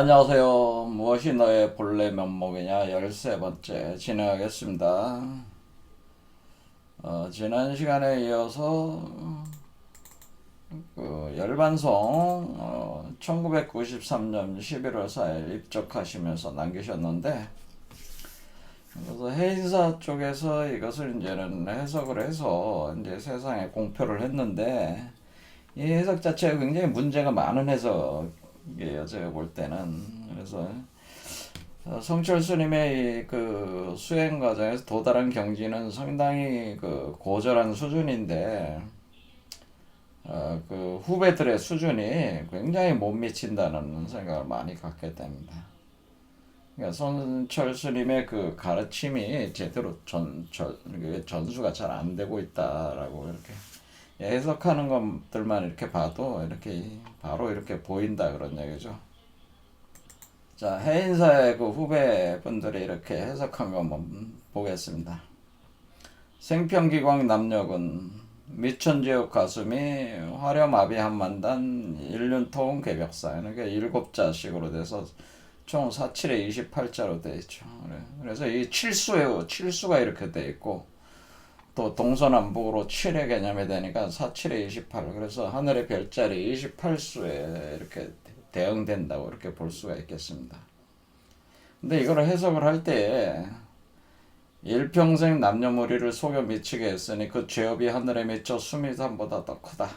안녕하세요. 무엇이 너의 본래 면목이냐 13번째 진행하겠습니다. 지난 시간에 이어서 열반송 1993년 11월 4일 입적하시면서 남기셨는데, 그래서 해인사 쪽에서 이것을 이제는 해석을 해서 이제 세상에 공표를 했는데, 이 해석 자체가 굉장히 문제가 많은 해석이에요, 제가 볼 때는. 그래서 성철 스님의 그 수행 과정에서 도달한 경지는 상당히 그 고절한 수준인데, 그 후배들의 수준이 굉장히 못 미친다는 생각을 많이 갖게 됩니다. 그러니까 성철 스님의 그 가르침이 제대로 전수가 잘 안 되고 있다라고 이렇게 해석하는 것들만 이렇게 봐도 이렇게 바로 이렇게 보인다 그런 얘기죠. 자, 해인사의 그 후배분들이 이렇게 해석한 거 한번 보겠습니다. 생평기광 남력은 미천지옥 가슴이 화려마비 한만단 일륜토운 개벽사, 그러니까 7자씩으로 돼서 총 47에 28자로 되어 있죠. 그래서 이 칠수가 이렇게 되어 있고, 또 동서남북으로 7의 개념이 되니까 47에 28, 그래서 하늘의 별자리 28수에 이렇게 대응된다고 이렇게 볼 수가 있겠습니다. 근데 이걸 해석을 할 때 일평생 남녀무리를 속여 미치게 했으니 그 죄업이 하늘에 미쳐 수미산보다 더 크다.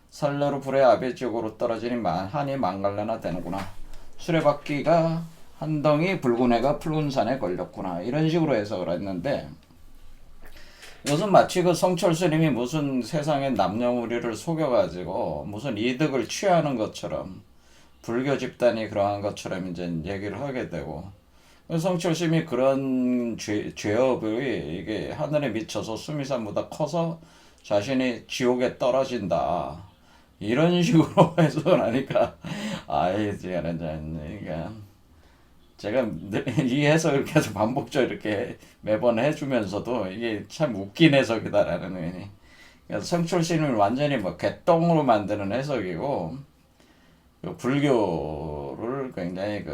살러로 불의 아비지옥으로 떨어지니 한이 망갈래나 되는구나. 수레바퀴가 한 덩이 붉은 애가 붉은 산에 걸렸구나. 이런 식으로 해석을 했는데, 이것은 마치 그 성철 스님이 무슨 세상의 남녀무리를 속여가지고 무슨 이득을 취하는 것처럼, 불교 집단이 그러한 것처럼 이제 얘기를 하게 되고, 성철 스님이 그런 죄업이 이게 하늘에 미쳐서 수미산보다 커서 자신이 지옥에 떨어진다. 이런 식으로 해석을 하니까, 아이, 제가 이 해석을 계속 반복적으로 이렇게 매번 해주면서도 이게 참 웃긴 해석이다라는 의미. 그래서 성철 스님을 완전히 뭐 개똥으로 만드는 해석이고, 그 불교를 굉장히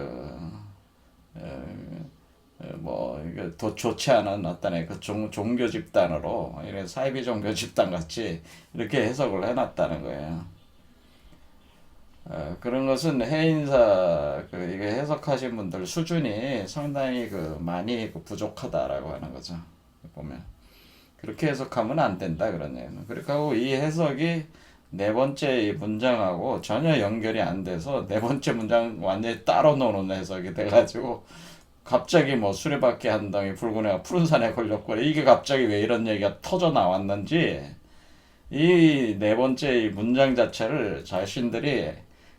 이게 더 좋지 않은 어떤 그 종교 집단으로, 이런 사이비 종교 집단 같이 이렇게 해석을 해놨다는 거예요. 그런 것은 해인사 이게 해석하신 분들 수준이 상당히 많이 부족하다라고 하는 거죠. 보면 그렇게 해석하면 안 된다 그런 얘기는. 그러니까 이 해석이 네 번째 이 문장하고 전혀 연결이 안 돼서 네 번째 문장 완전히 따로 노는 해석이 돼가지고, 갑자기 뭐 수레바퀴 한 덩이 붉은 애가 푸른 산에 걸렸고, 이게 갑자기 왜 이런 얘기가 터져 나왔는지, 이 네 번째 이 문장 자체를 자신들이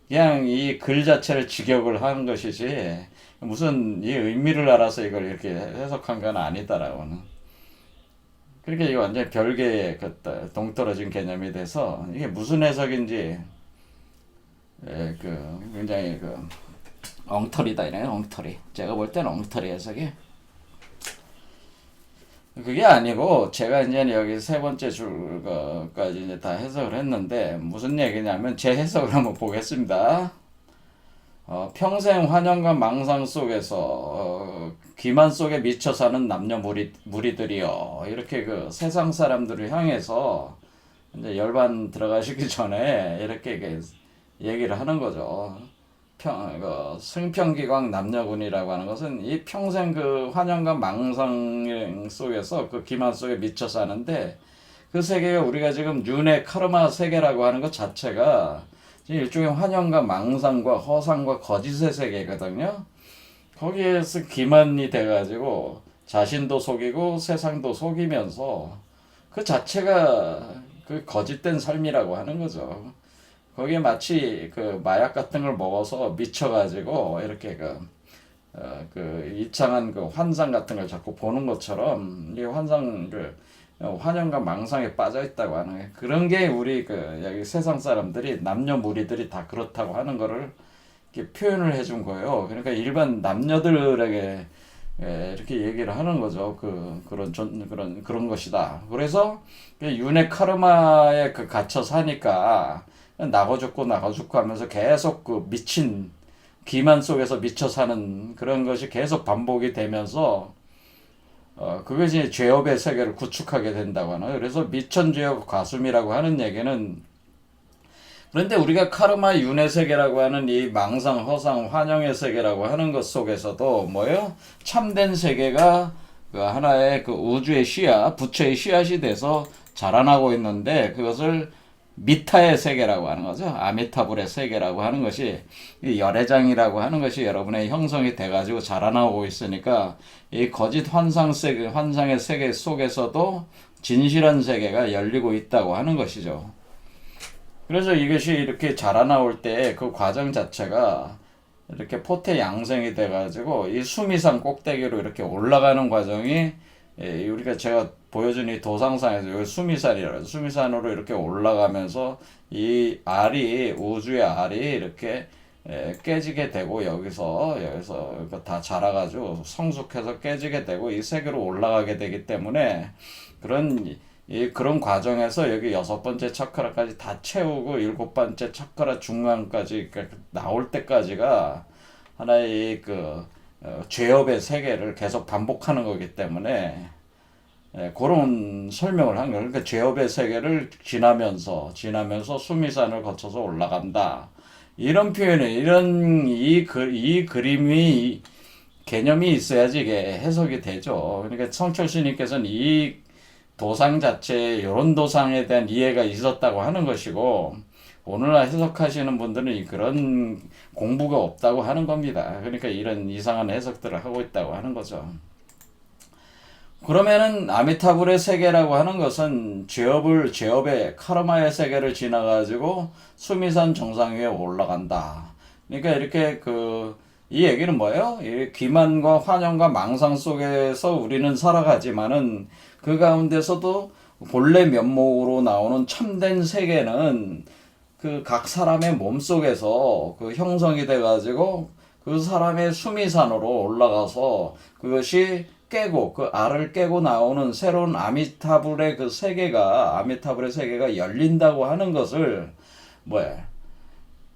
그냥 이 글 자체를 직역을 한 것이지 무슨 이 의미를 알아서 이걸 이렇게 해석한 건 아니다라고는. 그러니까 이게 완전히 별개의 동떨어진 개념이 돼서 이게 무슨 해석인지 굉장히 엉터리다 이네. 엉터리. 제가 볼 때는 엉터리 해석이. 그게 아니고, 제가 이제 여기 세 번째 줄까지 이제 다 해석을 했는데, 무슨 얘기냐면 제 해석을 한번 보겠습니다. 평생 환영과 망상 속에서 기만 속에 미쳐 사는 남녀 무리들이요, 이렇게 세상 사람들을 향해서 이제 열반 들어가시기 전에 이렇게 얘기를 하는 거죠. 승평기광 남녀군이라고 하는 것은 이 평생 환영과 망상 속에서 기만 속에 미쳐 사는데, 그 세계가 우리가 지금 윤회 카르마 세계라고 하는 것 자체가 일종의 환영과 망상과 허상과 거짓의 세계거든요. 거기에서 기만이 돼가지고 자신도 속이고 세상도 속이면서 그 자체가 거짓된 삶이라고 하는 거죠. 거기에 마치 마약 같은 걸 먹어서 미쳐가지고 이렇게 이창한 환상 같은 걸 자꾸 보는 것처럼 이 환상을 환영과 망상에 빠져 있다고 하는 거예요. 그런 게 우리 여기 세상 사람들이 남녀 무리들이 다 그렇다고 하는 거를 이렇게 표현을 해준 거예요. 그러니까 일반 남녀들에게 이렇게 얘기를 하는 거죠. 그런 것이다. 그래서 윤회 카르마에 갇혀 사니까 나고 죽고 하면서 계속 미친 기만 속에서 미쳐 사는 그런 것이 계속 반복이 되면서 그것이 죄업의 세계를 구축하게 된다고 하나요? 그래서 미천죄업 과수미라고 하는 얘기는, 그런데 우리가 카르마 윤회 세계라고 하는 이 망상, 허상, 환영의 세계라고 하는 것 속에서도 뭐예요? 참된 세계가 그 하나의 그 우주의 씨앗, 부처의 씨앗이 돼서 자라나고 있는데, 그것을 미타의 세계라고 하는 거죠. 아미타불의 세계라고 하는 것이, 이 열애장이라고 하는 것이 여러분의 형성이 돼가지고 자라나오고 있으니까, 이 거짓 환상 세계, 환상의 세계 속에서도 진실한 세계가 열리고 있다고 하는 것이죠. 그래서 이것이 이렇게 자라나올 때 그 과정 자체가 이렇게 포태 양생이 돼가지고 이 수미산 꼭대기로 이렇게 올라가는 과정이, 우리가 제가 보여준 이 도상상에서 여기 수미산이라, 수미산으로 이렇게 올라가면서 이 알이, 우주의 알이 이렇게 깨지게 되고, 여기서 다 자라가지고 성숙해서 깨지게 되고 이 세계로 올라가게 되기 때문에, 그런 과정에서 여기 6번째 차크라까지 다 채우고 7번째 차크라 중간까지 나올 때까지가 하나의 죄업의 세계를 계속 반복하는 거기 때문에, 그런 설명을 한 거예요. 그러니까 죄업의 세계를 지나면서 수미산을 거쳐서 올라간다. 이런 표현이, 이 그림이, 개념이 있어야지 이게 해석이 되죠. 그러니까 성철 스님께서는 이 도상 자체에, 이런 도상에 대한 이해가 있었다고 하는 것이고, 오늘날 해석하시는 분들은 그런 공부가 없다고 하는 겁니다. 그러니까 이런 이상한 해석들을 하고 있다고 하는 거죠. 그러면은 아미타불의 세계라고 하는 것은 죄업의 카르마의 세계를 지나가지고 수미산 정상 위에 올라간다. 그러니까 이렇게 이 얘기는 뭐예요? 이 기만과 환영과 망상 속에서 우리는 살아가지만은 그 가운데서도 본래 면목으로 나오는 참된 세계는 그 각 사람의 몸 속에서 그 형성이 돼가지고 그 사람의 수미산으로 올라가서 그것이 깨고, 그 알을 깨고 나오는 새로운 아미타불의 아미타불의 세계가 열린다고 하는 것을,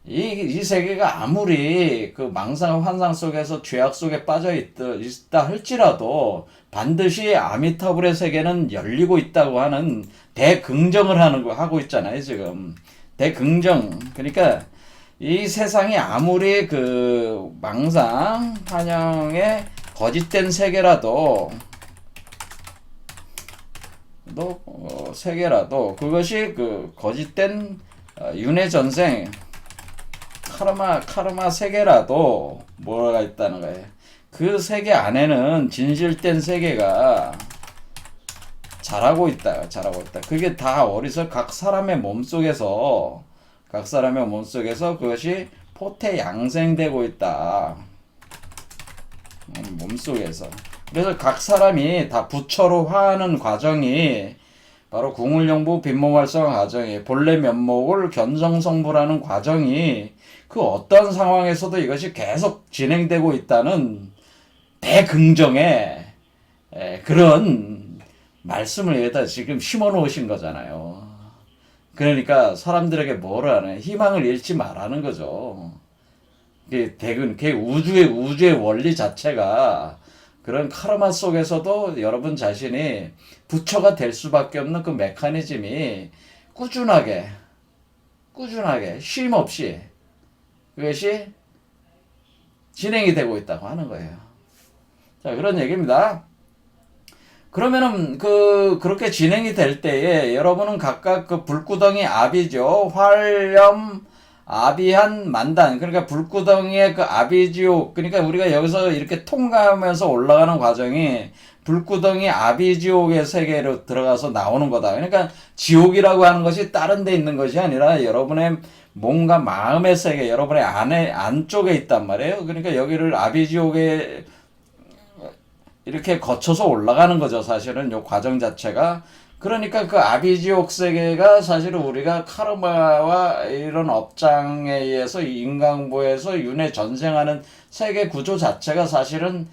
이 세계가 아무리 그 망상 환상 속에서 죄악 속에 빠져 있다 할지라도 반드시 아미타불의 세계는 열리고 있다고 하는 대긍정을 하고 있잖아요, 지금. 대긍정. 그러니까 이 세상이 아무리 그 망상 환영의 거짓된 세계라도, 세계라도 그것이 그 거짓된 윤회 전생 카르마 세계라도 뭐가 있다는 거예요. 그 세계 안에는 진실된 세계가 자라고 있다. 그게 다 어디서 각 사람의 몸속에서 그것이 포태 양생되고 있다. 몸속에서. 그래서 각 사람이 다 부처로 화하는 과정이 바로 궁을영부 빈몸활성 과정이, 본래 면목을 견성성불하는 과정이 그 어떤 상황에서도 이것이 계속 진행되고 있다는 대긍정의 그런 말씀을 여기다 지금 심어 놓으신 거잖아요. 그러니까 사람들에게 뭐를 하는, 희망을 잃지 말라는 거죠. 그게 우주의 원리 자체가 그런 카르마 속에서도 여러분 자신이 부처가 될 수밖에 없는 그 메커니즘이 꾸준하게 쉼 없이 그것이 진행이 되고 있다고 하는 거예요. 자, 그런 얘기입니다. 그러면은 그렇게 진행이 될 때에 여러분은 각각 그 불구덩이 아비죠. 활염, 아비한, 만단. 그러니까 불구덩이의 그 아비지옥. 그러니까 우리가 여기서 이렇게 통과하면서 올라가는 과정이 불구덩이 아비지옥의 세계로 들어가서 나오는 거다. 그러니까 지옥이라고 하는 것이 다른 데 있는 것이 아니라 여러분의 몸과 마음의 세계, 여러분의 안쪽에 있단 말이에요. 그러니까 여기를 아비지옥에 이렇게 거쳐서 올라가는 거죠. 사실은 요 과정 자체가. 그러니까 그 아비지옥 세계가 사실은 우리가 카르마와 이런 업장에 의해서 인강보에서 윤회 전생하는 세계 구조 자체가 사실은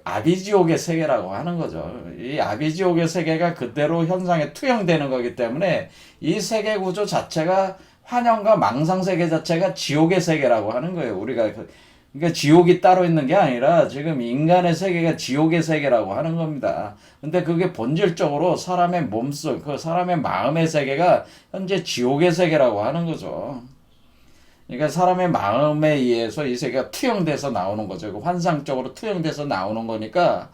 아비지옥의 세계라고 하는 거죠. 이 아비지옥의 세계가 그대로 현상에 투영되는 거기 때문에 이 세계 구조 자체가 환영과 망상 세계 자체가 지옥의 세계라고 하는 거예요. 우리가 그러니까 지옥이 따로 있는 게 아니라 지금 인간의 세계가 지옥의 세계라고 하는 겁니다. 근데 그게 본질적으로 사람의 몸속, 그 사람의 마음의 세계가 현재 지옥의 세계라고 하는 거죠. 그러니까 사람의 마음에 의해서 이 세계가 투영돼서 나오는 거죠. 환상적으로 투영돼서 나오는 거니까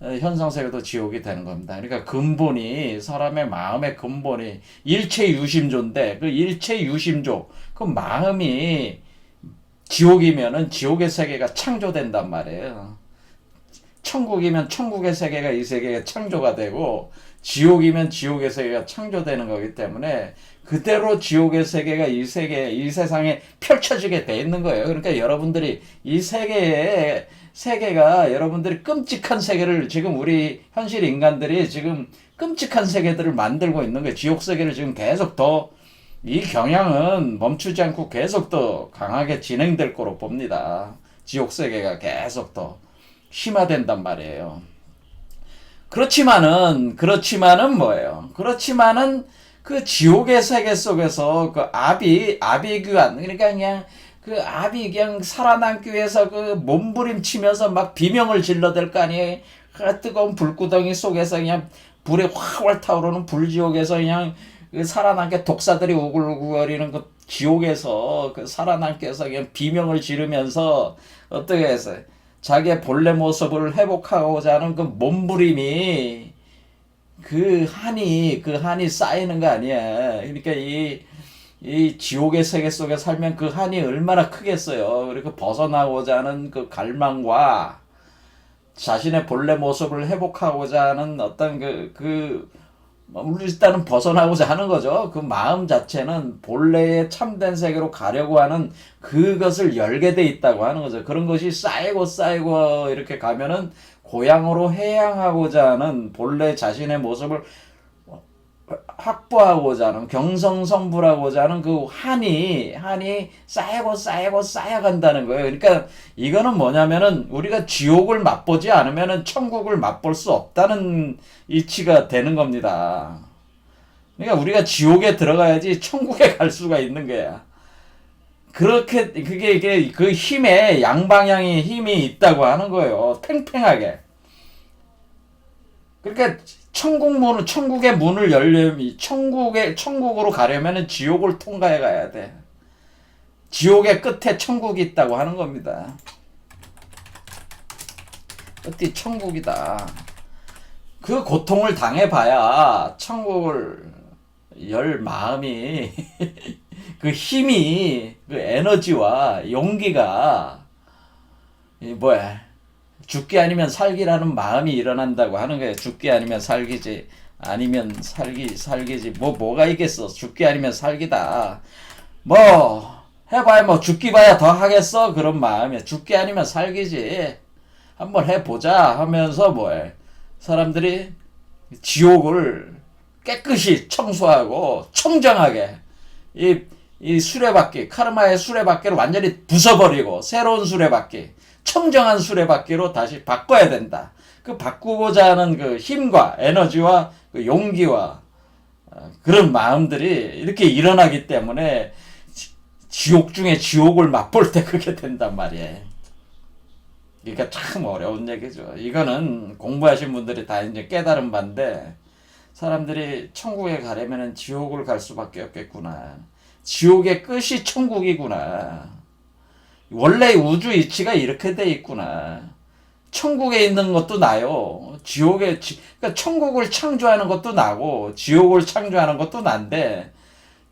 현상세계도 지옥이 되는 겁니다. 그러니까 근본이 사람의 마음의 근본이 일체 유심조인데 그 일체 유심조 그 마음이 지옥이면은 지옥의 세계가 창조된단 말이에요. 천국이면 천국의 세계가 이 세계에 창조가 되고 지옥이면 지옥의 세계가 창조되는 거기 때문에 그대로 지옥의 세계가 이 세계, 이 세상에 펼쳐지게 돼 있는 거예요. 그러니까 여러분들이 이 세계가 여러분들이 끔찍한 세계를 지금 우리 현실 인간들이 지금 끔찍한 세계들을 만들고 있는 거예요. 지옥 세계를 지금 계속 더 이 경향은 멈추지 않고 계속 더 강하게 진행될 거로 봅니다. 지옥 세계가 계속 더 심화된단 말이에요. 그렇지만은 뭐예요? 그렇지만은 그 지옥의 세계 속에서 그 아비규환, 그러니까 그냥 그 아비 그냥 살아남기 위해서 그 몸부림치면서 막 비명을 질러댈 거 아니에요? 그 뜨거운 불구덩이 속에서 그냥 불에 활활 타오르는 불지옥에서 그냥 그 살아남게 독사들이 우글우글거리는 그 지옥에서 그 살아남기 위해서 그냥 비명을 지르면서 어떻게 해서 자기의 본래 모습을 회복하고자 하는 그 몸부림이 그 한이 쌓이는 거 아니야. 그러니까 이 지옥의 세계 속에 살면 그 한이 얼마나 크겠어요. 그리고 벗어나고자 하는 그 갈망과 자신의 본래 모습을 회복하고자 하는 어떤 일단은 벗어나고자 하는 거죠. 그 마음 자체는 본래의 참된 세계로 가려고 하는 그것을 열게 돼 있다고 하는 거죠. 그런 것이 쌓이고 이렇게 가면은 고향으로 해양하고자 하는 본래 자신의 모습을 확보하고자 하는 경성성불하고자 하는 그 한이 쌓여간다는 거예요. 그러니까 이거는 뭐냐면은 우리가 지옥을 맛보지 않으면은 천국을 맛볼 수 없다는 이치가 되는 겁니다. 그러니까 우리가 지옥에 들어가야지 천국에 갈 수가 있는 거야. 그렇게 이게 그 힘에 양방향의 힘이 있다고 하는 거예요. 팽팽하게. 그러니까 천국의 문을 열려면 천국으로 가려면은 지옥을 통과해 가야 돼. 지옥의 끝에 천국이 있다고 하는 겁니다. 끝이 천국이다. 그 고통을 당해봐야 천국을 열 마음이 그 힘이 그 에너지와 용기가 죽기 아니면 살기라는 마음이 일어난다고 하는 거예요. 죽기 아니면 살기지. 아니면 살기지. 뭐가 있겠어. 죽기 아니면 살기다. 해봐야 죽기 봐야 더 하겠어. 그런 마음이야. 죽기 아니면 살기지. 한번 해보자 하면서 사람들이 지옥을 깨끗이 청소하고 청정하게 이 수레바퀴, 카르마의 수레바퀴를 완전히 부숴버리고 새로운 수레바퀴, 청정한 수레바퀴로 다시 바꿔야 된다. 그 바꾸고자 하는 그 힘과 에너지와 그 용기와 그런 마음들이 이렇게 일어나기 때문에 지옥 중에 지옥을 맛볼 때 그렇게 된단 말이에요. 그러니까 참 어려운 얘기죠. 이거는 공부하신 분들이 다 이제 깨달은 바인데 사람들이 천국에 가려면 지옥을 갈 수밖에 없겠구나. 지옥의 끝이 천국이구나. 원래 우주 이치가 이렇게 돼 있구나. 천국에 있는 것도 나요. 그러니까 천국을 창조하는 것도 나고 지옥을 창조하는 것도 난데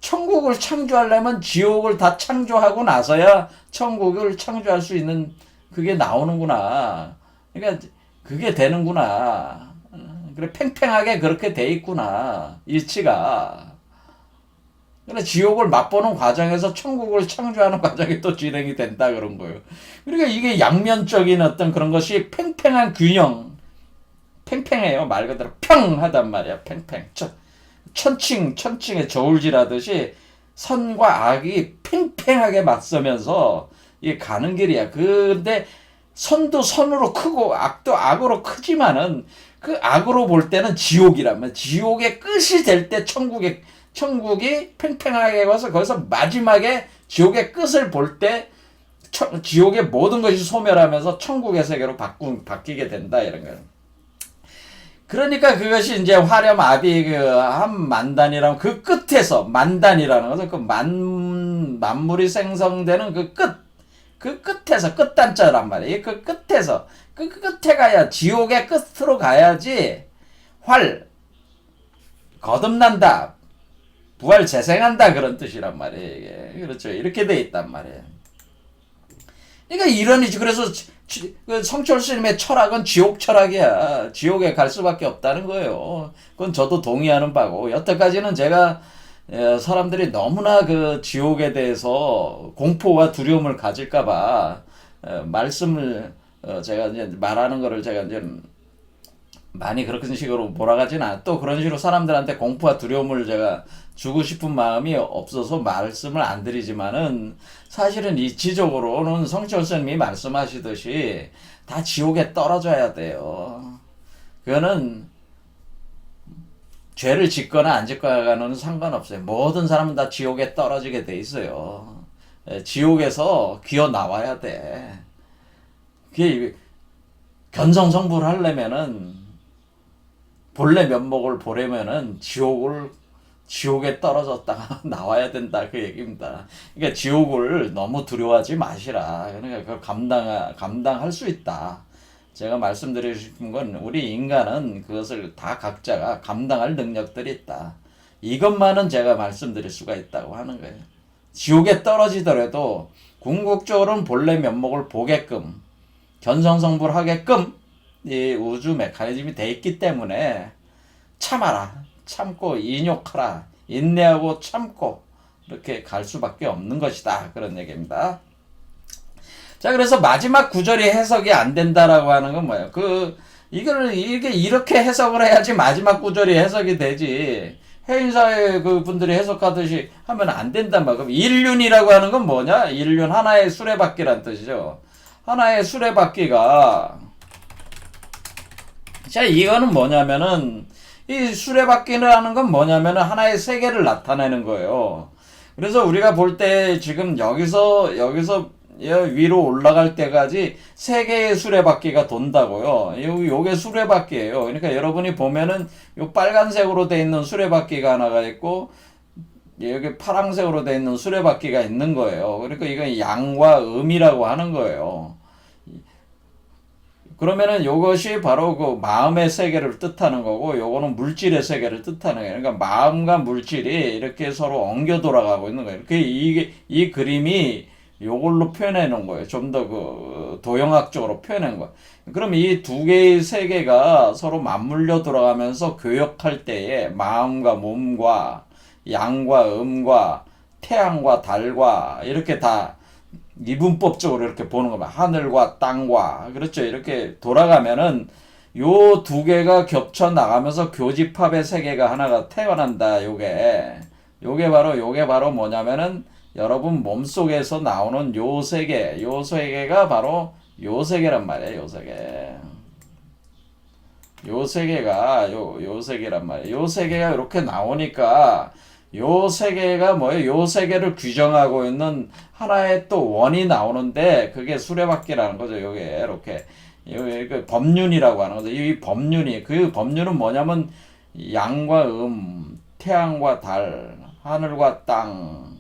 천국을 창조하려면 지옥을 다 창조하고 나서야 천국을 창조할 수 있는 그게 나오는구나. 그러니까 그게 되는구나. 그래 팽팽하게 그렇게 돼 있구나. 이치가. 그래 지옥을 맛보는 과정에서 천국을 창조하는 과정이 또 진행이 된다 그런 거예요. 그러니까 이게 양면적인 어떤 그런 것이 팽팽한 균형. 팽팽해요. 말 그대로 평하단 말이야. 팽팽. 천칭에 저울질하듯이 선과 악이 팽팽하게 맞서면서 이게 가는 길이야. 근데 선도 선으로 크고 악도 악으로 크지만은 그 악으로 볼 때는 지옥이란 말이야. 지옥의 끝이 될 때 천국에 천국이 팽팽하게 가서 거기서 마지막에 지옥의 끝을 볼 때 지옥의 모든 것이 소멸하면서 천국의 세계로 바뀌게 된다 이런 거예요. 그러니까 그것이 이제 화렴아비 그 한만단이라는 그 끝에서 만단이라는 것은 그 만물이 생성되는 그 끝에서 끝단자란 말이에요. 그 끝에서 그 끝에 가야 지옥의 끝으로 가야지 거듭난다, 부활 재생한다 그런 뜻이란 말이에요. 이게. 그렇죠. 이렇게 돼 있단 말이에요. 그러니까 이런이지. 그래서 성철 스님의 철학은 지옥 철학이야. 지옥에 갈 수밖에 없다는 거예요. 그건 저도 동의하는 바고. 여태까지는 제가 사람들이 너무나 그 지옥에 대해서 공포와 두려움을 가질까봐 말씀을 제가 이제 말하는 거를 제가 이제 많이 그런 식으로 몰아가지는 않아. 또 그런 식으로 사람들한테 공포와 두려움을 제가 주고 싶은 마음이 없어서 말씀을 안 드리지만은 사실은 이치적으로는 성철 스님이 말씀하시듯이 다 지옥에 떨어져야 돼요. 그거는 죄를 짓거나 안 짓거나는 상관없어요. 모든 사람은 다 지옥에 떨어지게 돼 있어요. 지옥에서 기어 나와야 돼. 그게 견성성불 하려면은 본래 면목을 보려면은 지옥에 떨어졌다가 나와야 된다 그 얘기입니다. 그러니까 지옥을 너무 두려워하지 마시라. 그러니까 그걸 감당할 수 있다. 제가 말씀드리고 싶은 건 우리 인간은 그것을 다 각자가 감당할 능력들이 있다. 이것만은 제가 말씀드릴 수가 있다고 하는 거예요. 지옥에 떨어지더라도 궁극적으로는 본래 면목을 보게끔 견성성불하게끔 이 우주 메커니즘이 돼 있기 때문에 참고 인욕하라, 인내하고 참고 이렇게 갈 수밖에 없는 것이다 그런 얘기입니다. 자, 그래서 마지막 구절이 해석이 안 된다라고 하는 건 뭐예요? 이게 이렇게 해석을 해야지 마지막 구절이 해석이 되지. 해인사회 그 분들이 해석하듯이 하면 안 된단 말이야. 그럼 일륜이라고 하는 건 뭐냐? 일륜 하나의 수레바퀴란 뜻이죠. 하나의 수레바퀴가 자, 이거는 뭐냐면은 이 수레바퀴라는 건 뭐냐면은 하나의 세계를 나타내는 거예요. 그래서 우리가 볼 때 지금 여기서 위로 올라갈 때까지 세 개의 수레바퀴가 돈다고요. 요게 수레바퀴예요. 그러니까 여러분이 보면은 요 빨간색으로 돼 있는 수레바퀴가 하나가 있고 여기 파란색으로 돼 있는 수레바퀴가 있는 거예요. 그러니까 이건 양과 음이라고 하는 거예요. 그러면은 요것이 바로 그 마음의 세계를 뜻하는 거고 요거는 물질의 세계를 뜻하는 거예요. 그러니까 마음과 물질이 이렇게 서로 엉겨 돌아가고 있는 거예요. 이 그림이 요걸로 표현해 놓은 거예요. 좀 더 그 도형학적으로 표현한 거예요. 그럼 이 두 개의 세계가 서로 맞물려 돌아가면서 교역할 때에 마음과 몸과 양과 음과 태양과 달과 이렇게 다 이분법적으로 이렇게 보는 거면 하늘과 땅과 그렇죠. 이렇게 돌아가면은 요 두 개가 겹쳐 나가면서 교집합의 세계가 하나가 태어난다. 요게 바로 뭐냐면은 여러분 몸속에서 나오는 요 세계가 바로 요 세계란 말이에요. 요 세계란 말이에요. 요 세계가 이렇게 나오니까 요 세계가 뭐예요? 요 세계를 규정하고 있는 하나의 또 원이 나오는데 그게 수레바퀴라는 거죠. 요게 이렇게 그 법륜이라고 하는 거죠. 이 법륜은 뭐냐면 양과 태양과 달, 하늘과 땅,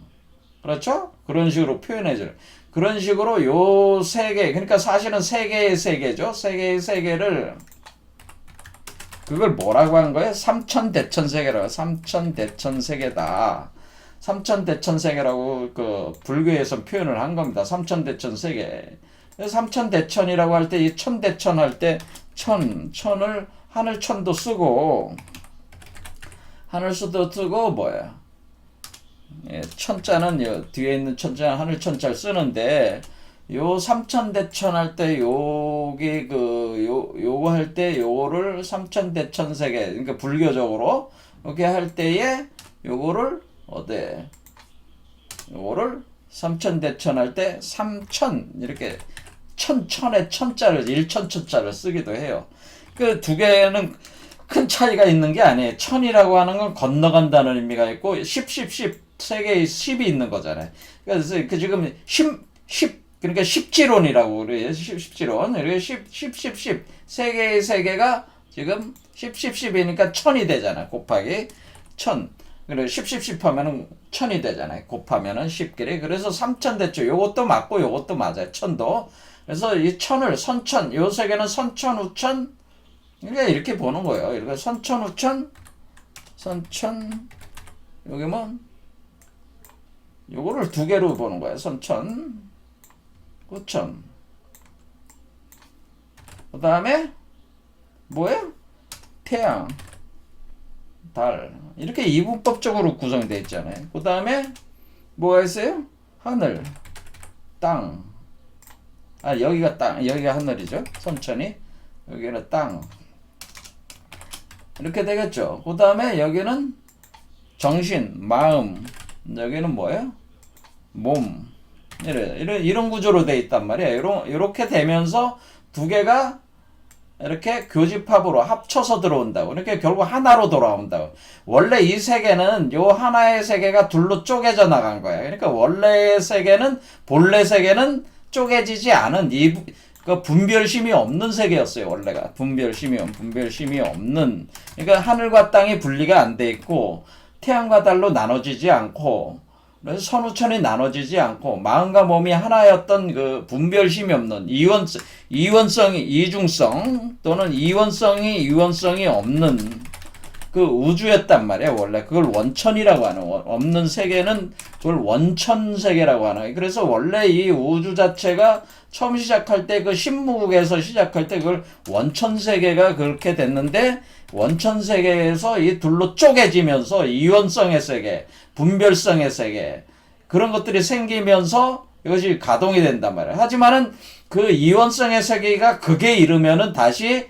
그렇죠? 그런 식으로 표현해줘요. 그런 식으로 요 세계, 그러니까 사실은 세 개의 세계죠. 세 개의 세계를 그걸 뭐라고 한 거예요? 삼천대천세계라고. 삼천대천세계다. 삼천대천세계라고 그 불교에서 표현을 한 겁니다. 삼천대천세계. 삼천대천이라고 할 때 이 천대천 할 때 천을 하늘천도 쓰고 하늘수도 쓰고 뭐야? 천자는 뒤에 있는 천자는 하늘천자를 쓰는데 요 삼천대천 할 때 요게 요거 할 때 요거를 삼천대천세계 그러니까 불교적으로 이렇게 할 때에 요거를 요거를 삼천대천 할 때 삼천 이렇게 천의 천자를 일천천자를 쓰기도 해요. 그 두 개는 큰 차이가 있는 게 아니에요. 천이라고 하는 건 건너간다는 의미가 있고 10 개의 10이 있는 거잖아요. 그래서 그 지금 10 그러니까 십지론이라고 그래요. 십지론. 이렇게 10 세 개의 세계가 지금 10이니까 천이 되잖아. 곱하기 천. 그래 10 하면은 천이 되잖아요. 곱하면은 10개리. 그래서 3천 됐죠. 요것도 맞고 요것도 맞아요. 천도. 그래서 이 천을 선천, 요 세 개는 선천, 우천. 그러니까 이렇게 보는 거예요. 이렇게 선천, 우천, 선천. 여기 뭐 요거를 두 개로 보는 거예요. 선천, 우천. 그 다음에 뭐예요? 태양, 달. 이렇게 이분법적으로 구성되어 있잖아요. 그 다음에 뭐가 있어요? 하늘, 땅. 아, 여기가 땅, 여기가 하늘이죠. 선천이. 여기는 땅. 이렇게 되겠죠. 그 다음에 여기는 정신, 마음. 여기는 뭐예요? 몸. 이런 구조로 되어 있단 말이에요. 이렇게 되면서 두 개가 이렇게 교집합으로 합쳐서 들어온다고. 그러니까 결국 하나로 돌아온다고. 원래 이 세계는 요 하나의 세계가 둘로 쪼개져 나간 거야. 그러니까 원래의 세계는, 본래 세계는 쪼개지지 않은 그 분별심이 없는 세계였어요. 원래가 분별심이 없는. 그러니까 하늘과 땅이 분리가 안 돼 있고 태양과 달로 나눠지지 않고 그래서 선우천이 나눠지지 않고 마음과 몸이 하나였던 그 분별심이 없는 이중성 또는 이원성이 없는 그 우주였단 말이야. 원래 그걸 원천이라고 하는, 없는 세계는 그걸 원천 세계라고 하는 거예요. 그래서 원래 이 우주 자체가 처음 시작할 때 그 신무국에서 시작할 때 그걸 원천 세계가 그렇게 됐는데 원천 세계에서 이 둘로 쪼개지면서 이원성의 세계, 분별성의 세계 그런 것들이 생기면서 이것이 가동이 된단 말이에요. 하지만은 그 이원성의 세계가 극에 이르면은 다시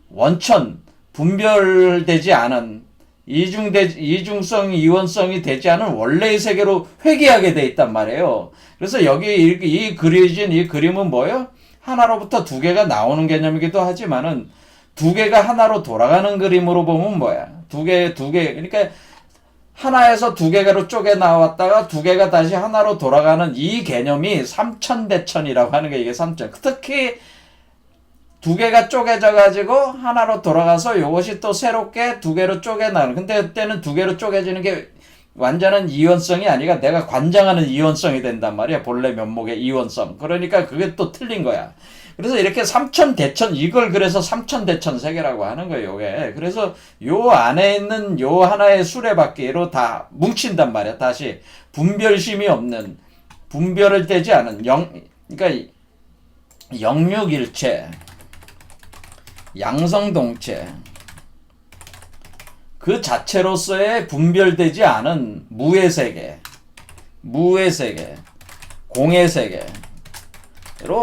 원천, 분별되지 않은 이중성, 이원성이 되지 않은 원래의 세계로 회귀하게 돼 있단 말이에요. 그래서 여기 이 그려진 이 그림은 뭐예요? 하나로부터 두 개가 나오는 개념이기도 하지만은 두 개가 하나로 돌아가는 그림으로 보면 뭐야? 두 개. 그러니까 하나에서 두 개로 쪼개 나왔다가 두 개가 다시 하나로 돌아가는 이 개념이 삼천대천이라고 하는 게 이게 삼천. 특히 두 개가 쪼개져 가지고 하나로 돌아가서 이것이 또 새롭게 두 개로 쪼개나는. 근데 그때는 두 개로 쪼개지는 게 완전한 이원성이 아니라 내가 관장하는 이원성이 된단 말이야. 본래 면목의 이원성. 그러니까 그게 또 틀린 거야. 그래서 이렇게 삼천대천, 이걸 그래서 삼천대천 세계라고 하는 거예요. 요게. 그래서 요 안에 있는 요 하나의 수레바퀴로 다 뭉친단 말이야. 다시 분별심이 없는, 분별을 되지 않은 그러니까 영육일체, 양성동체, 그 자체로서의 분별되지 않은 무의 세계, 공의 세계로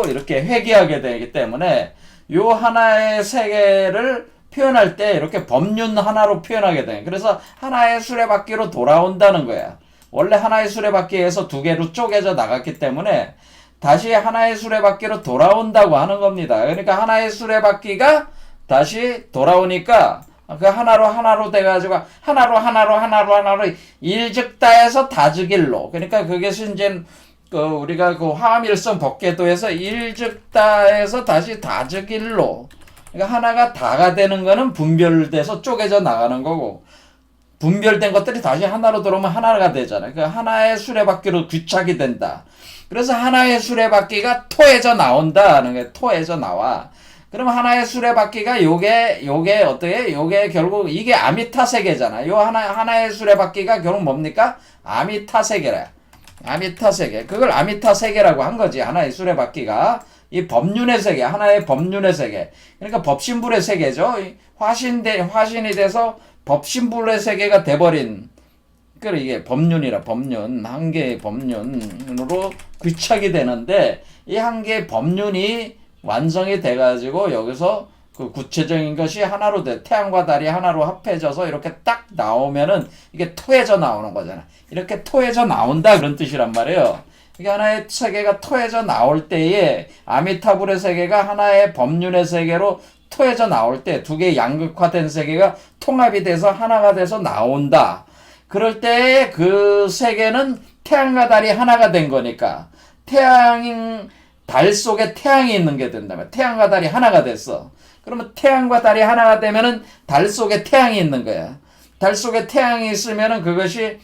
이렇게 회귀하게 되기 때문에 요 하나의 세계를 표현할 때 이렇게 법륜 하나로 표현하게 돼. 그래서 하나의 수레바퀴로 돌아온다는 거야. 원래 하나의 수레바퀴에서 두 개로 쪼개져 나갔기 때문에 다시 하나의 수레바퀴로 돌아온다고 하는 겁니다. 그러니까 하나의 수레바퀴가 다시 돌아오니까 그 하나로 돼가지고 하나로 일즉다에서 다즉일로. 그러니까 그게 이제 우리가 그 화암일성 법계도에서 일즉다에서 다시 다즉일로. 그러니까 하나가 다가 되는 거는 분별돼서 쪼개져 나가는 거고 분별된 것들이 다시 하나로 들어오면 하나가 되잖아요. 그러니까 하나의 수레바퀴로 귀착이 된다. 그래서 하나의 수레바퀴가 토해져 나온다 하는 거예요. 토해져 나와. 그럼 하나의 수레바퀴가 요게 어떻게? 요게 결국 이게 아미타 세계잖아. 요 하나의 수레바퀴가 결국 뭡니까? 아미타 세계래. 아미타 세계. 그걸 아미타 세계라고 한 거지. 하나의 수레바퀴가. 이 법륜의 세계, 하나의 법륜의 세계. 그러니까 법신불의 세계죠. 화신이 돼서 법신불의 세계가 돼버린. 그러니까 이게 법륜이라, 법륜. 한 개의 법륜으로 귀착이 되는데, 이 한 개의 법륜이 완성이 돼가지고 여기서 그 구체적인 것이 하나로 돼. 태양과 달이 하나로 합해져서 이렇게 딱 나오면은 이게 토해져 나오는 거잖아. 이렇게 토해져 나온다 그런 뜻이란 말이에요. 이게 하나의 세계가 토해져 나올 때에 아미타불의 세계가 하나의 법륜의 세계로 토해져 나올 때 두 개 양극화된 세계가 통합이 돼서 하나가 돼서 나온다. 그럴 때 그 세계는 태양과 달이 하나가 된 거니까 달 속에 태양이 있는 게 된다면 태양과 달이 하나가 됐어. 그러면 태양과 달이 하나가 되면은 달 속에 태양이 있는 거야. 달 속에 태양이 있으면은 그것이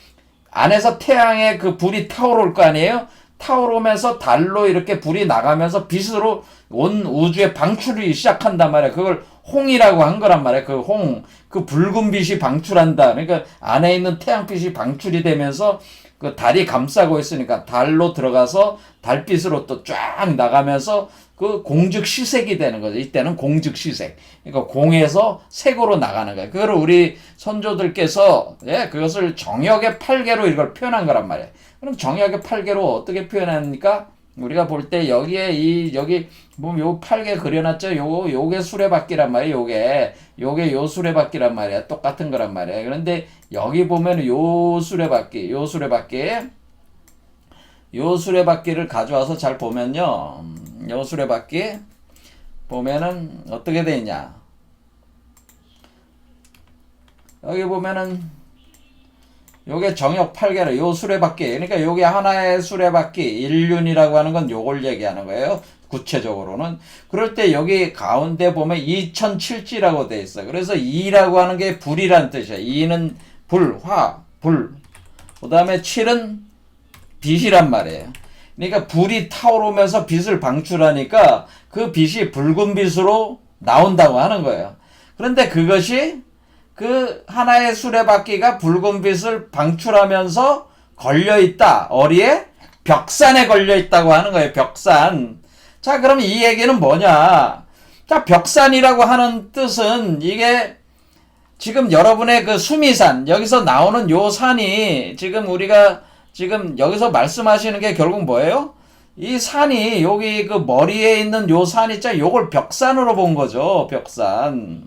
안에서 태양의 그 불이 타오를 거 아니에요? 타오르면서 달로 이렇게 불이 나가면서 빛으로 온 우주에 방출이 시작한단 말이야. 그걸 홍이라고 한 거란 말이야. 그 홍, 그 붉은 빛이 방출한다. 그러니까 안에 있는 태양빛이 방출이 되면서 그 달이 감싸고 있으니까 달로 들어가서 달빛으로 또 쫙 나가면서 그 공즉시색이 되는 거죠. 이때는 공즉시색. 그러니까 공에서 색으로 나가는 거예요. 그걸 우리 선조들께서 그것을 정역의 8개로 이걸 표현한 거란 말이에요. 그럼 정역의 8개로 어떻게 표현합니까? 우리가 볼 때 여기에 여기 보면 요 8개 그려놨죠. 요게 수레바퀴란 말이에요. 요게 요 수레바퀴란 말이야. 똑같은 거란 말이야. 그런데 여기 보면 요 수레바퀴를 가져와서 잘 보면요. 요 수레바퀴 보면은 어떻게 돼 있냐? 여기 보면은 요게 정역 8개로 요 수레바퀴. 그러니까 요게 하나의 수레바퀴 일륜이라고 하는 건 요걸 얘기하는 거예요. 구체적으로는. 그럴 때 여기 가운데 보면 2007지라고 돼 있어. 그래서 2라고 하는 게 불이란 뜻이야. 2는 불. 그 다음에 7은 빛이란 말이에요. 그러니까 불이 타오르면서 빛을 방출하니까 그 빛이 붉은 빛으로 나온다고 하는 거예요. 그런데 그것이 그 하나의 수레바퀴가 붉은 빛을 방출하면서 걸려있다. 어디에? 벽산에 걸려있다고 하는 거예요. 벽산. 자, 그럼 이 얘기는 뭐냐? 자, 벽산이라고 하는 뜻은 이게 지금 여러분의 그 수미산, 여기서 나오는 요 산이 지금 우리가 지금 여기서 말씀하시는 게 결국 뭐예요? 이 산이 여기 그 머리에 있는 요 산 있잖아요. 요걸 벽산으로 본 거죠. 벽산.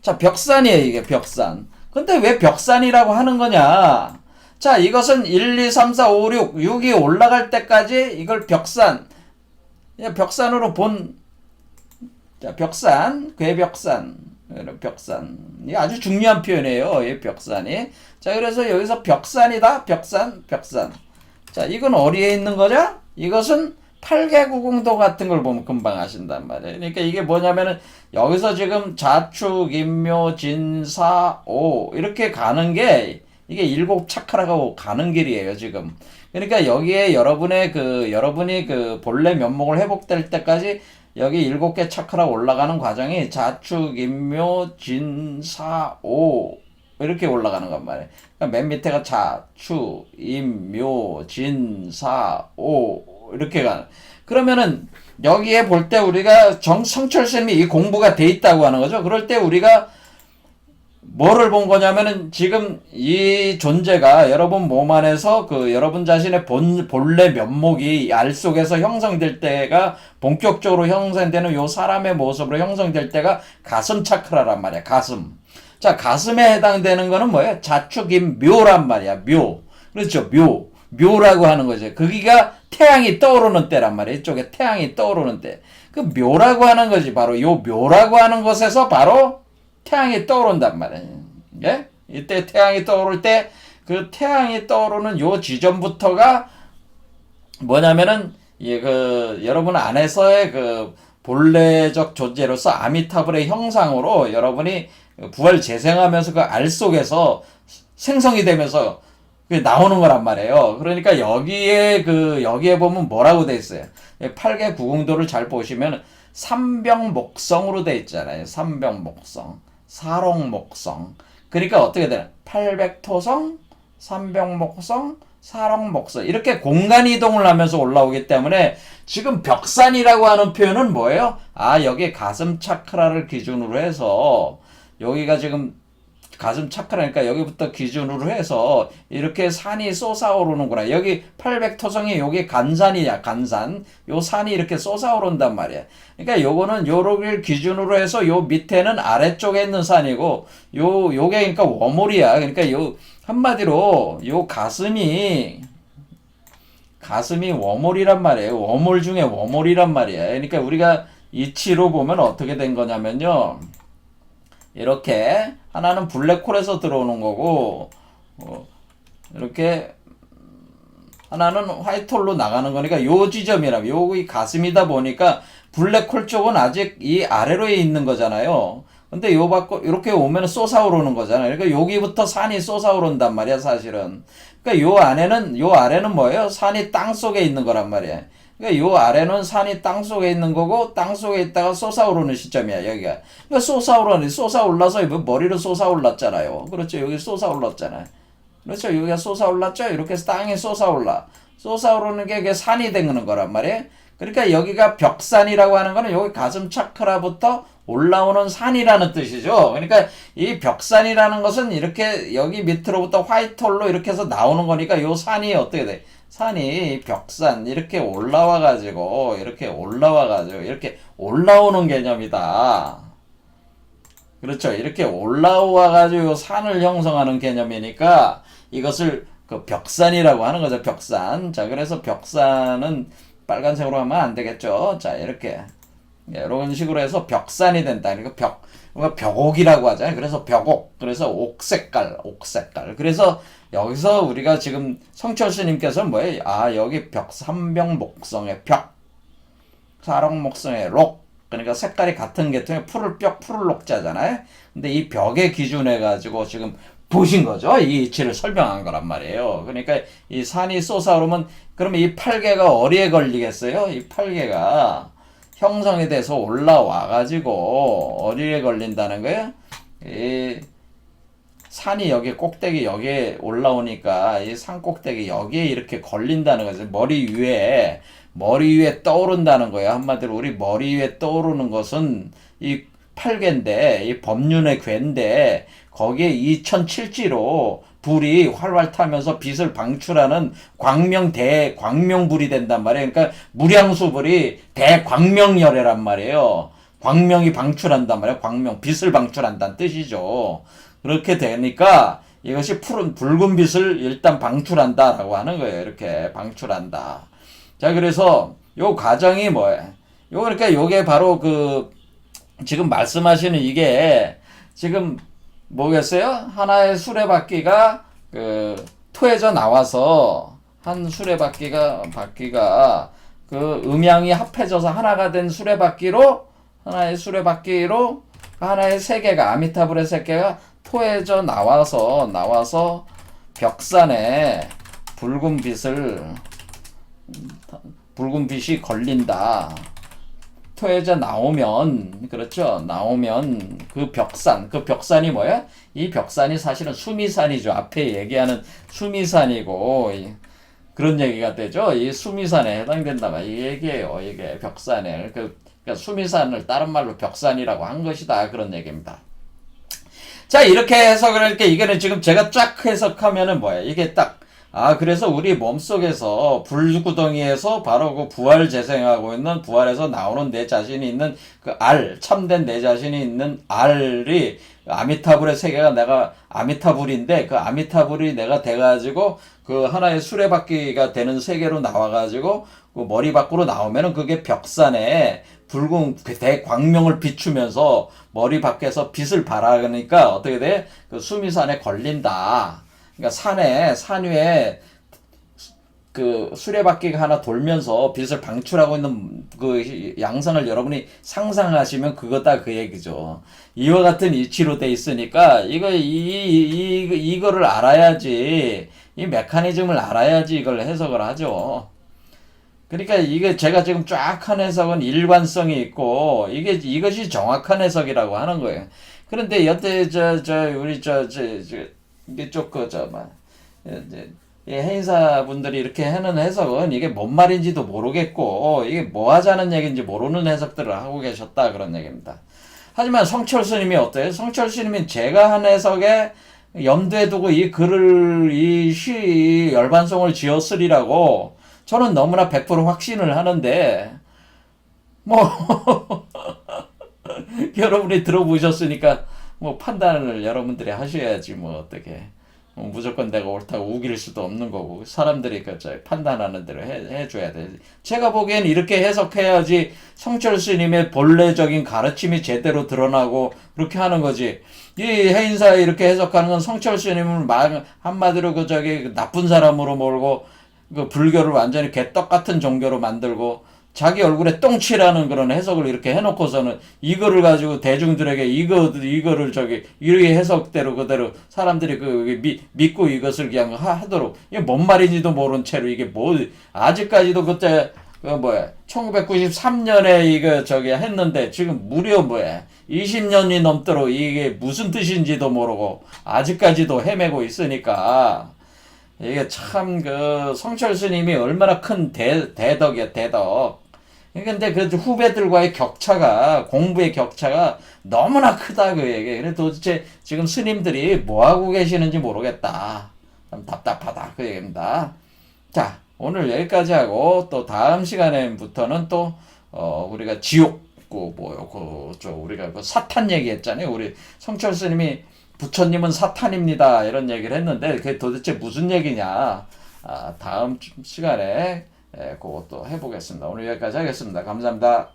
자, 벽산이에요. 이게 벽산. 근데 왜 벽산이라고 하는 거냐? 자, 이것은 1, 2, 3, 4, 5, 6, 6이 올라갈 때까지 이걸 벽산으로 본, 자, 벽산, 괴벽산, 벽산이 아주 중요한 표현이에요. 이 벽산이. 자, 그래서 여기서 벽산이다. 벽산. 자, 이건 어디에 있는 거죠? 이것은 8개구궁도 같은 걸 보면 금방 아신단 말이에요. 그러니까 이게 뭐냐면은 여기서 지금 자축, 인묘, 진사, 오 이렇게 가는 게 이게 7차크라가 가는 길이에요, 지금. 그러니까 여기에 여러분이 그 본래 면목을 회복될 때까지 여기 7개 차크라 올라가는 과정이 자축, 인묘, 진사, 오 이렇게 올라가는 건 말이에요. 그러니까 맨 밑에가 자축, 인묘, 진사, 오 이렇게 가는. 그러면은 여기에 볼 때 우리가 성철 스님이 이 공부가 돼 있다고 하는 거죠. 그럴 때 우리가 뭐를 본 거냐면은 지금 이 존재가 여러분 몸 안에서 그 여러분 자신의 본래 면목이 알 속에서 형성될 때가 본격적으로 형성되는 요 사람의 모습으로 형성될 때가 가슴 차크라란 말이야. 가슴. 자, 가슴에 해당되는 거는 뭐예요? 자축인 묘란 말이야. 묘. 그렇죠. 묘라고 하는 거죠. 거기가 태양이 떠오르는 때란 말이에요. 이쪽에 태양이 떠오르는 때. 그 묘라고 하는 거지. 바로 요 묘라고 하는 것에서 바로 태양이 떠오른단 말이에요. 예? 이때 태양이 떠오를 때 그 태양이 떠오르는 요 지점부터가 뭐냐면은 여러분 안에서의 그 본래적 존재로서 아미타불의 형상으로 여러분이 부활 재생하면서 그 알 속에서 생성이 되면서 나오는 거란 말이에요. 그러니까 여기에 보면 뭐라고 돼 있어요? 8개 구궁도를 잘 보시면 삼병목성으로 돼 있잖아요. 삼병목성, 사롱목성. 그러니까 어떻게 되나? 800토성, 삼병목성, 사롱목성. 이렇게 공간 이동을 하면서 올라오기 때문에 지금 벽산이라고 하는 표현은 뭐예요? 아, 여기 가슴 차크라를 기준으로 해서 여기가 지금 가슴 차크라니까 여기부터 기준으로 해서 이렇게 산이 솟아오르는구나. 여기 800토성이 여기 간산이야. 간산. 요 산이 이렇게 솟아오른단 말이야. 그러니까 요거는 요를 기준으로 해서 요 밑에는 아래쪽에 있는 산이고 요게 그러니까 워물이야. 그러니까 요 한마디로 요 가슴이 워물이란 말이에요. 워물 중에 워물이란 말이야. 그러니까 우리가 이치로 보면 어떻게 된 거냐면요. 이렇게 하나는 블랙홀에서 들어오는 거고 이렇게 하나는 화이트홀로 나가는 거니까 요 지점이라 요이 가슴이다 보니까 블랙홀 쪽은 아직 이 아래로에 있는 거잖아요. 근데 요 받고 이렇게 오면 솟아오르는 거잖아요. 그러니까 여기부터 산이 솟아오른단 말이야, 사실은. 그러니까 요 아래는 뭐예요? 산이 땅 속에 있는 거란 말이야. 그러니까 요 아래는 산이 땅 속에 있는 거고 땅 속에 있다가 솟아오르는 시점이야, 여기가. 그러니까 솟아올라서 머리로 솟아올랐잖아요. 그렇죠. 여기 솟아올랐잖아요. 그렇죠. 여기가 솟아올랐죠. 이렇게 해서 땅이 솟아올라. 솟아오르는 게 그게 산이 되는 거란 말이에요. 그러니까 여기가 벽산이라고 하는 거는 여기 가슴 차크라부터 올라오는 산이라는 뜻이죠. 그러니까 이 벽산이라는 것은 이렇게 여기 밑으로부터 화이트홀로 이렇게 해서 나오는 거니까 요 산이 어떻게 돼? 산이 벽산 이렇게 이렇게 올라오는 개념이다. 그렇죠. 이렇게 올라와가지고 산을 형성하는 개념이니까 이것을 그 벽산이라고 하는 거죠. 벽산. 자, 그래서 벽산은 빨간색으로 하면 안 되겠죠. 자, 이렇게. 이런 식으로 해서 벽산이 된다. 그러니까 벽옥이라고 하잖아요. 그래서 벽옥. 그래서 옥색깔. 그래서 여기서 우리가 지금 성철 스님께서 뭐예요? 아, 여기 삼병목성의 벽. 사록목성의 록. 그러니까 색깔이 같은 계통의 푸를 녹자잖아요. 근데 이 벽에 기준해 가지고 지금 보신 거죠. 이 이치를 설명한 거란 말이에요. 그러니까 이 산이 솟아오르면 그러면 이 팔개가 어디에 걸리겠어요? 이 팔개가 형성이 돼서 올라와 가지고 어디에 걸린다는 거예요? 이 산이 여기 꼭대기 여기에 올라오니까 이 산 꼭대기 여기에 이렇게 걸린다는 거죠. 머리 위에 떠오른다는 거예요. 한마디로 우리 머리 위에 떠오르는 것은 이 팔괘인데 이 법륜의 괴인데 거기에 2007지로 불이 활활 타면서 빛을 방출하는 대광명불이 된단 말이에요. 그러니까 무량수불이 대광명열애란 말이에요. 광명이 방출한단 말이에요. 빛을 방출한다는 뜻이죠. 그렇게 되니까 이것이 붉은 빛을 일단 방출한다라고 하는 거예요. 이렇게 방출한다. 자, 그래서 요 과정이 뭐예요? 그러니까 요게 바로 지금 말씀하시는 이게 지금 뭐겠어요? 하나의 수레바퀴가 토해져 나와서 한 수레바퀴가 음양이 합해져서 하나가 된 하나의 수레바퀴로 하나의 세계가 아미타불의 세계가 토해져 나와서 벽산에 붉은 빛이 걸린다. 토해져 나오면, 그렇죠. 나오면 그 벽산이 뭐야? 이 벽산이 사실은 수미산이죠. 앞에 얘기하는 수미산이고, 그런 얘기가 되죠. 이 수미산에 해당된다. 이 얘기예요. 이게 벽산에. 그러니까 수미산을 다른 말로 벽산이라고 한 것이다. 그런 얘기입니다. 자, 이렇게 해석을 할게. 이거는 지금 제가 쫙 해석하면은 뭐야? 이게 그래서 우리 몸속에서 불구덩이에서 바로 그 부활 재생하고 있는 부활에서 나오는 내 자신이 있는 참된 내 자신이 있는 알이 아미타불의 세계가 내가 아미타불인데 그 아미타불이 내가 돼가지고 그 하나의 수레바퀴가 되는 세계로 나와가지고 그 머리 밖으로 나오면은 그게 벽산에 붉은 대광명을 비추면서 머리 밖에서 빛을 발하니까 어떻게 돼? 그 수미산에 걸린다. 그러니까 산 위에 그 수레바퀴가 하나 돌면서 빛을 방출하고 있는 그 양상을 여러분이 상상하시면 그거다 그 얘기죠. 이와 같은 이치로 돼 있으니까 이거를 알아야지, 이 메커니즘을 알아야지 이걸 해석을 하죠. 그러니까 이게 제가 지금 쫙 한 해석은 일관성이 있고 이것이 정확한 해석이라고 하는 거예요. 그런데 여태 우리 이쪽 해인사분들이 이렇게 하는 해석은 이게 뭔 말인지도 모르겠고 이게 뭐 하자는 얘기인지 모르는 해석들을 하고 계셨다 그런 얘기입니다. 하지만 성철 스님이 어때요? 성철 스님은 제가 한 해석에 염두에 두고 이 글을 이 열반송을 지었으리라고 저는 너무나 100% 확신을 하는데 여러분이 들어보셨으니까 판단을 여러분들이 하셔야지 어떻게 무조건 내가 옳다고 우길 수도 없는 거고 사람들이 그 판단하는 대로 해줘야 돼. 제가 보기엔 이렇게 해석해야지 성철 스님의 본래적인 가르침이 제대로 드러나고 그렇게 하는 거지. 이 해인사 이렇게 해석하는 건 성철 스님을 한마디로 나쁜 사람으로 몰고 그 불교를 완전히 개떡 같은 종교로 만들고 자기 얼굴에 똥칠하는 그런 해석을 이렇게 해놓고서는 이거를 가지고 대중들에게 이거를 이렇게 해석대로 그대로 사람들이 믿고 이것을 그냥 하도록 이게 뭔 말인지도 모른 채로 이게 뭐 아직까지도 그때 1993년에 했는데 지금 무려 20년이 넘도록 이게 무슨 뜻인지도 모르고 아직까지도 헤매고 있으니까 이게 참 성철 스님이 얼마나 큰 대덕이야 대덕. 근데 그 후배들과의 격차가 공부의 격차가 너무나 크다 그 얘기. 그래 도대체 지금 스님들이 뭐 하고 계시는지 모르겠다. 참 답답하다 그 얘기입니다. 자 오늘 여기까지 하고 또 다음 시간에부터는 또 우리가 지옥 우리가 사탄 얘기했잖아요. 우리 성철 스님이 부처님은 사탄입니다 이런 얘기를 했는데 그게 도대체 무슨 얘기냐. 다음 시간에 그것도 해보겠습니다. 오늘 여기까지 하겠습니다. 감사합니다.